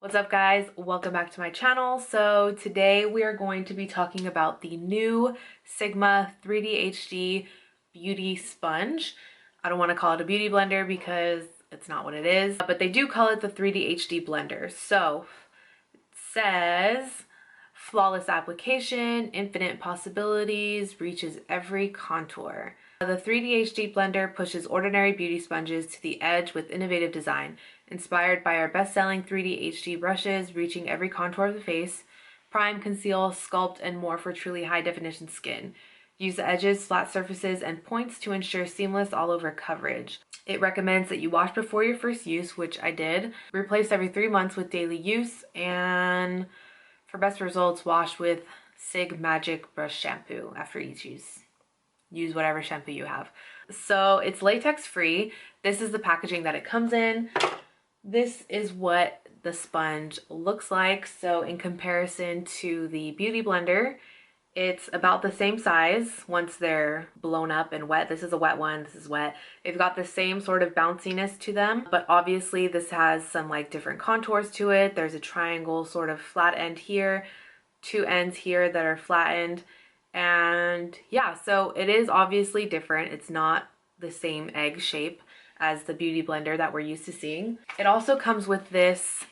What's up guys? Welcome back to my channel. So today we are going to be talking about the new Sigma 3D HD Beauty Sponge. I don't want to call it a beauty blender because it's not what it is, but they do call it the 3D HD blender. So it says flawless application, infinite possibilities, reaches every contour. The 3D HD blender pushes ordinary beauty sponges to the edge with innovative design, inspired by our best-selling 3D HD brushes, reaching every contour of the face, prime, conceal, sculpt, and more for truly high-definition skin. Use the edges, flat surfaces, and points to ensure seamless all-over coverage. It recommends that you wash before your first use, which I did. Replace every 3 months with daily use, and for best results, wash with Sig Magic Brush Shampoo after each use. Use whatever shampoo you have. So it's latex free. This is the packaging that it comes in. This is what the sponge looks like. So in comparison to the Beauty Blender, it's about the same size once they're blown up and wet. This is a wet one, this is wet. They've got the same sort of bounciness to them, but obviously this has some like different contours to it. There's a triangle sort of flat end here, two ends here that are flattened. And yeah, so it is obviously different. It's not the same egg shape as the Beauty Blender that we're used to seeing. It also comes with this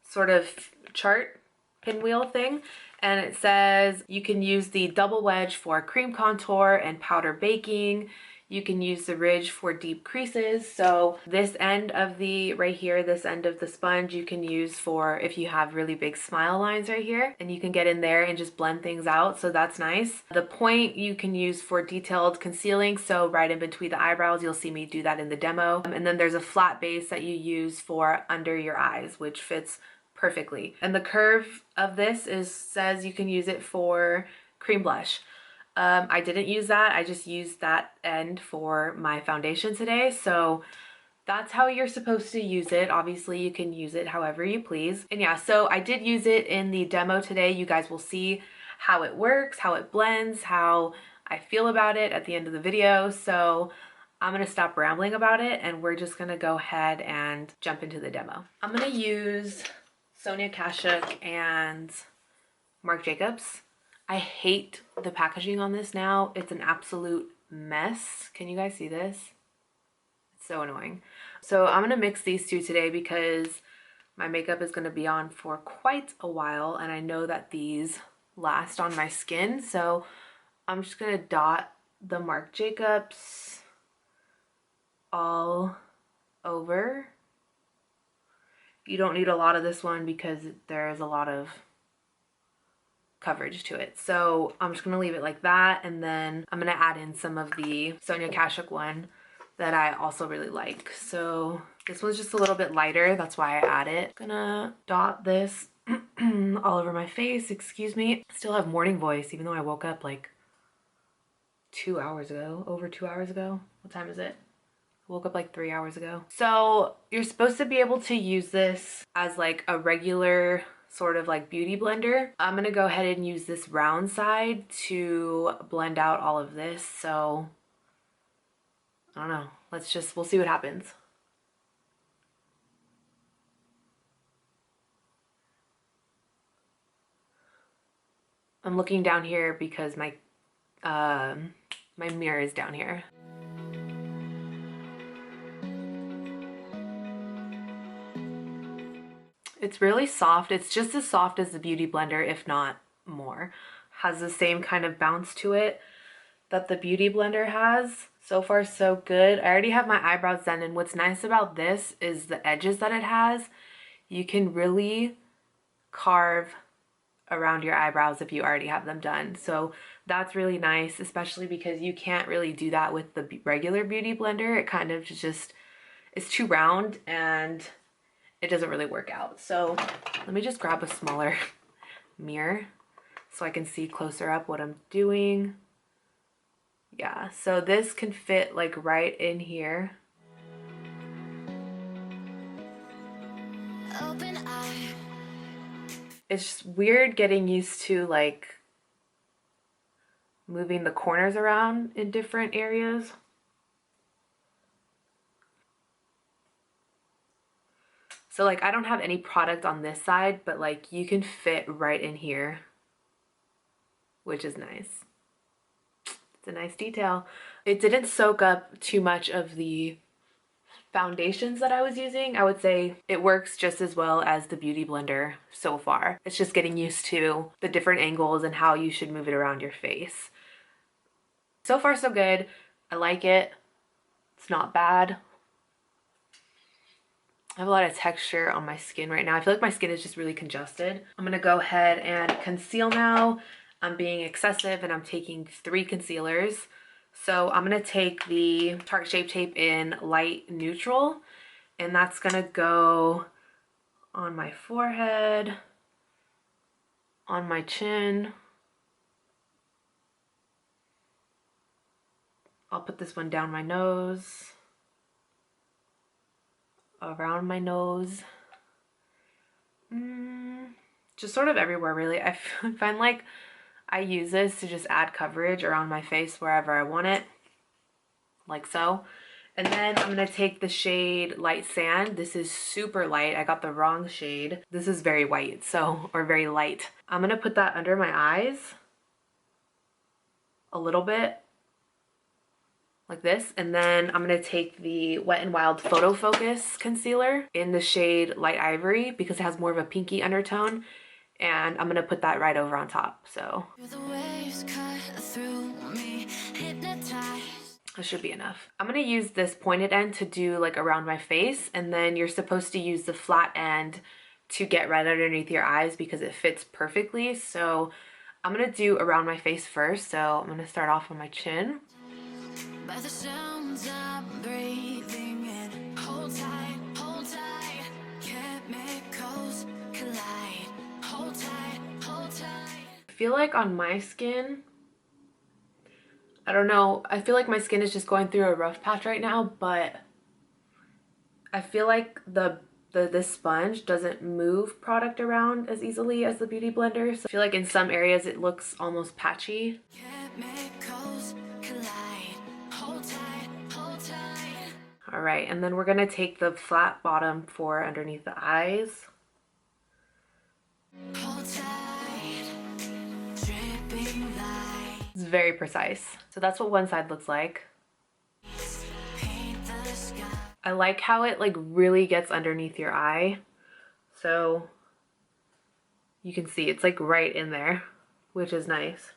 sort of chart pinwheel thing, and it says you can use the double wedge for cream contour and powder baking. You can use the ridge for deep creases. So this end of the, right here, this end of the sponge, you can use for if you have really big smile lines right here, and you can get in there and just blend things out. So that's nice. The point you can use for detailed concealing. So right in between the eyebrows, you'll see me do that in the demo. And then there's a flat base that you use for under your eyes, which fits perfectly. And the curve of this says you can use it for cream blush. I didn't use that. I just used that end for my foundation today. So that's how you're supposed to use it. Obviously, you can use it however you please. And yeah, so I did use it in the demo today. You guys will see how it works, how it blends, how I feel about it at the end of the video. So I'm gonna stop rambling about it and we're just gonna go ahead and jump into the demo. I'm gonna use Sonia Kashuk and Marc Jacobs. I hate the packaging on this now. It's an absolute mess. Can you guys see this? It's so annoying. So I'm gonna mix these two today because my makeup is gonna be on for quite a while and I know that these last on my skin. So I'm just gonna dot the Marc Jacobs all over. You don't need a lot of this one because there is a lot of coverage to it. So I'm just gonna leave it like that, and then I'm gonna add in some of the Sonia Kashuk one that I also really like. So this one's just a little bit lighter, that's why I add it. Gonna dot this all over my face, excuse me. Still have morning voice even though I woke up like 2 hours ago, over 2 hours ago. What time is it? I woke up like 3 hours ago. So you're supposed to be able to use this as like a regular sort of like beauty blender. I'm gonna go ahead and use this round side to blend out all of this. So I don't know, we'll see what happens. I'm looking down here because my mirror is down here. It's really soft. It's just as soft as the Beauty Blender, if not more. Has the same kind of bounce to it that the Beauty Blender has. So far, so good. I already have my eyebrows done, and what's nice about this is the edges that it has. You can really carve around your eyebrows if you already have them done. So that's really nice, especially because you can't really do that with the regular Beauty Blender. It kind of just, it's too round and it doesn't really work out. So let me just grab a smaller mirror so I can see closer up what I'm doing. Yeah, so this can fit like right in here. Open eye. It's just weird getting used to like moving the corners around in different areas. So like I don't have any product on this side, but like you can fit right in here, which is nice. It's a nice detail. It didn't soak up too much of the foundations that I was using. I would say it works just as well as the Beauty Blender so far. It's just getting used to the different angles and how you should move it around your face. So far so good. I like it. It's not bad. I have a lot of texture on my skin right now. I feel like my skin is just really congested. I'm gonna go ahead and conceal now. I'm being excessive and I'm taking 3 concealers. So I'm gonna take the Tarte Shape Tape in Light Neutral, and that's gonna go on my forehead, on my chin. I'll put this one down my nose, around my nose, just sort of everywhere really. I find like I use this to just add coverage around my face wherever I want it, like so. And then I'm gonna take the shade Light Sand. This is super light. I got the wrong shade. This is very white, so, or very light. I'm gonna put that under my eyes a little bit, like this. And then I'm gonna take the Wet n Wild Photo Focus concealer in the shade Light Ivory because it has more of a pinky undertone. And I'm gonna put that right over on top, so. That should be enough. I'm gonna use this pointed end to do like around my face, and then you're supposed to use the flat end to get right underneath your eyes because it fits perfectly. So I'm gonna do around my face first. So I'm gonna start off on my chin. By the sounds I'm breathing in, hold tight, chemicals collide, hold tight, hold tight. I feel like on my skin, I don't know, I feel like my skin is just going through a rough patch right now, but I feel like this sponge doesn't move product around as easily as the Beauty Blender. So I feel like in some areas it looks almost patchy. Chemicals collide. Hold tight, hold tight. All right, and then we're gonna take the flat bottom for underneath the eyes. Hold tight, dripping light. It's very precise. So that's what one side looks like. I like how it like really gets underneath your eye. So you can see it's like right in there, which is nice.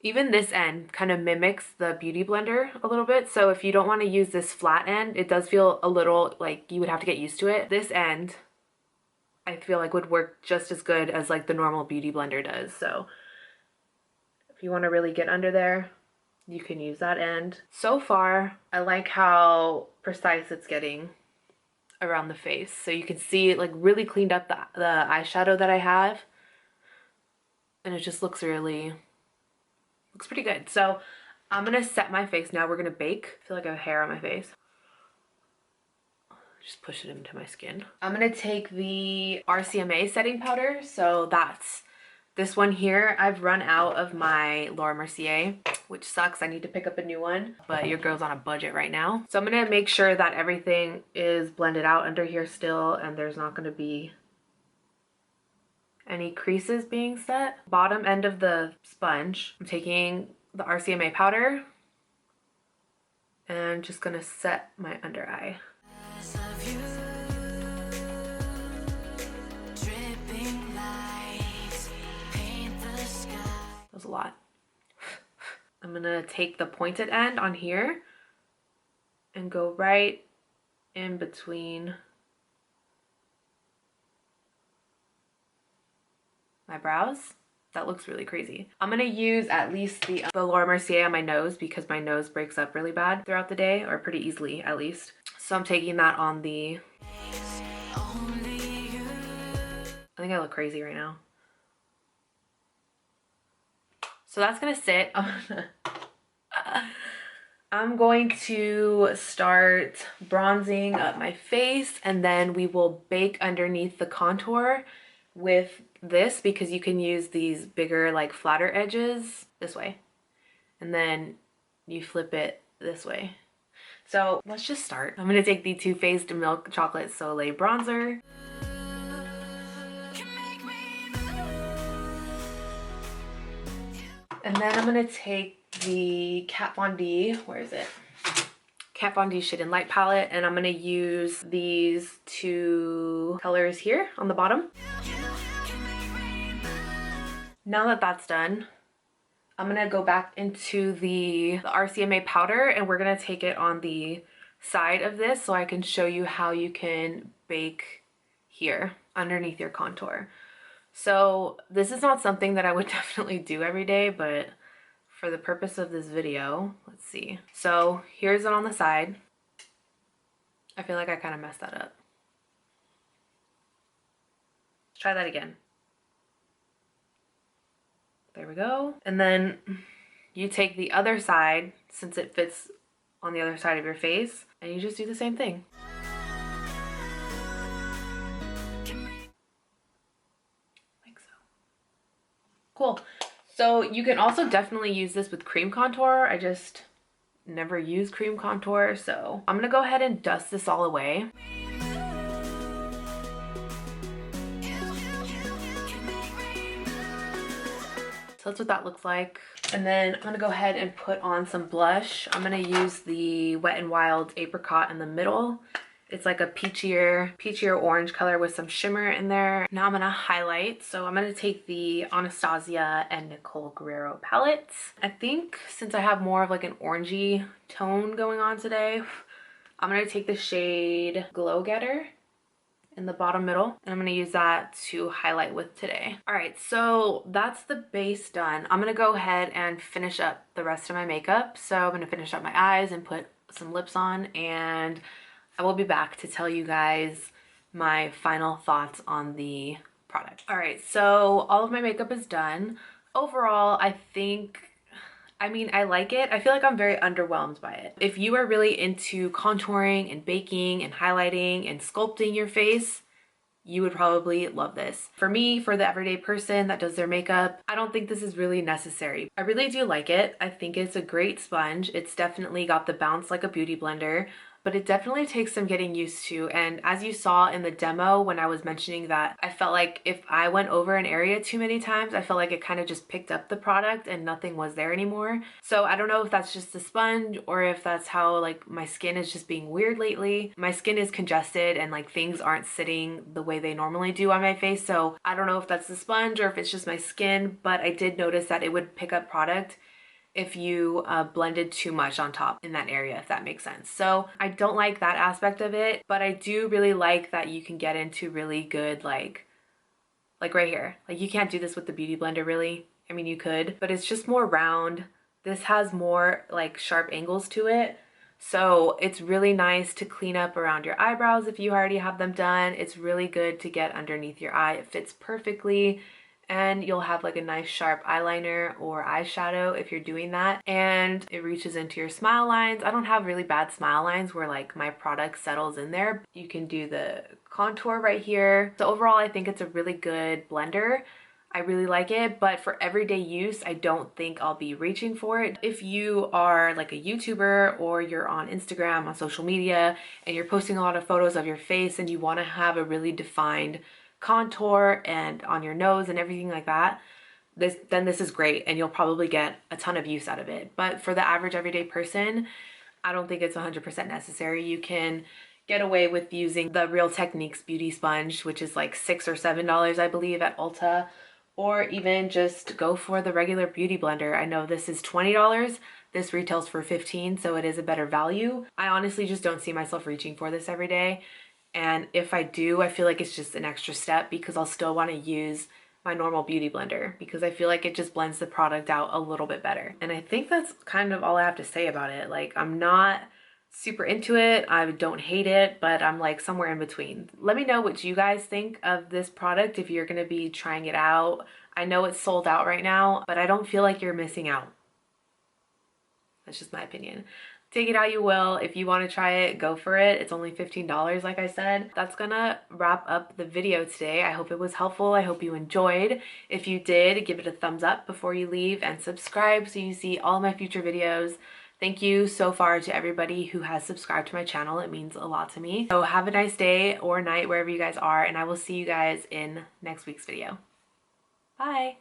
Even this end kind of mimics the Beauty Blender a little bit. So if you don't want to use this flat end, it does feel a little like you would have to get used to it. This end, I feel like would work just as good as like the normal Beauty Blender does. So if you want to really get under there, you can use that end. So far, I like how precise it's getting around the face. So you can see it like really cleaned up the eyeshadow that I have. And it just looks pretty good. So I'm gonna set my face now. We're gonna bake. I feel like I have hair on my face. Just push it into my skin. I'm gonna take the RCMA setting powder. So that's this one here. I've run out of my Laura Mercier, which sucks. I need to pick up a new one, but your girl's on a budget right now. So I'm gonna make sure that everything is blended out under here still, and there's not gonna be any creases being set. Bottom end of the sponge, I'm taking the RCMA powder and just gonna set my under eye. That was a lot. I'm gonna take the pointed end on here and go right in between my brows. That looks really crazy. I'm gonna use at least the Laura Mercier on my nose because my nose breaks up really bad throughout the day, or pretty easily at least. So I'm taking that on the... I think I look crazy right now. So that's gonna sit. I'm going to start bronzing up my face, and then we will bake underneath the contour with this because you can use these bigger, like flatter edges this way, and then you flip it this way. So let's just start. I'm gonna take the Too Faced Milk Chocolate Soleil Bronzer. And then I'm gonna take the Kat Von D, where is it? Kat Von D Shade and Light palette, and I'm gonna use these two colors here on the bottom. Now that that's done, I'm gonna go back into the RCMA powder, and we're gonna take it on the side of this so I can show you how you can bake here underneath your contour. So this is not something that I would definitely do every day, but for the purpose of this video, let's see. So here's it on the side. I feel like I kind of messed that up. Let's try that again. There we go. And then you take the other side, since it fits on the other side of your face, and you just do the same thing. Like so. Cool. So you can also definitely use this with cream contour. I just never use cream contour, so I'm gonna go ahead and dust this all away. So that's what that looks like. And then I'm gonna go ahead and put on some blush. I'm gonna use the Wet n Wild Apricot in the middle. It's like a peachier orange color with some shimmer in there. Now I'm gonna highlight. So I'm gonna take the Anastasia and Nicole Guerrero palettes. I think since I have more of like an orangey tone going on today, I'm gonna take the shade Glow Getter in the bottom middle, and I'm gonna use that to highlight with today. All right, so that's the base done. I'm gonna go ahead and finish up the rest of my makeup. So I'm gonna finish up my eyes and put some lips on, and I will be back to tell you guys my final thoughts on the product. All right, so all of my makeup is done. Overall, I mean, I like it. I feel like I'm very underwhelmed by it. If you are really into contouring and baking and highlighting and sculpting your face, you would probably love this. For me, for the everyday person that does their makeup, I don't think this is really necessary. I really do like it. I think it's a great sponge. It's definitely got the bounce like a beauty blender, but it definitely takes some getting used to. And as you saw in the demo when I was mentioning that I felt like if I went over an area too many times, I felt like it kind of just picked up the product and nothing was there anymore. So I don't know if that's just the sponge or if that's how like my skin is just being weird lately. My skin is congested and like things aren't sitting the way they normally do on my face. So I don't know if that's the sponge or if it's just my skin, but I did notice that it would pick up product if you blended too much on top in that area, if that makes sense. So I don't like that aspect of it, but I do really like that you can get into really good, like right here. Like you can't do this with the Beauty Blender really. I mean, you could, but it's just more round. This has more like sharp angles to it. So it's really nice to clean up around your eyebrows if you already have them done. It's really good to get underneath your eye. It fits perfectly. And you'll have like a nice sharp eyeliner or eyeshadow if you're doing that, and it reaches into your smile lines. I don't have really bad smile lines where like my product settles in there. You can do the contour right here. So overall, I think it's a really good blender. I really like it, but for everyday use, I don't think I'll be reaching for it. If you are like a YouTuber or you're on Instagram, on social media, and you're posting a lot of photos of your face and you want to have a really defined contour and on your nose and everything like that, then this is great and you'll probably get a ton of use out of it. But for the average everyday person, I don't think it's 100% necessary. You can get away with using the Real Techniques beauty sponge, which is like $6 or $7 I believe at Ulta, or even just go for the regular beauty blender. I know this is $20. This retails for $15, so it is a better value. I honestly just don't see myself reaching for this every day. And if I do, I feel like it's just an extra step because I'll still want to use my normal beauty blender because I feel like it just blends the product out a little bit better. And I think that's kind of all I have to say about it. Like, I'm not super into it. I don't hate it, but I'm like somewhere in between. Let me know what you guys think of this product if you're going to be trying it out. I know it's sold out right now, but I don't feel like you're missing out. That's just my opinion. Take it how you will. If you want to try it, go for it. It's only $15, like I said. That's gonna wrap up the video today. I hope it was helpful. I hope you enjoyed. If you did, give it a thumbs up before you leave and subscribe so you see all my future videos. Thank you so far to everybody who has subscribed to my channel. It means a lot to me. So have a nice day or night wherever you guys are, and I will see you guys in next week's video. Bye.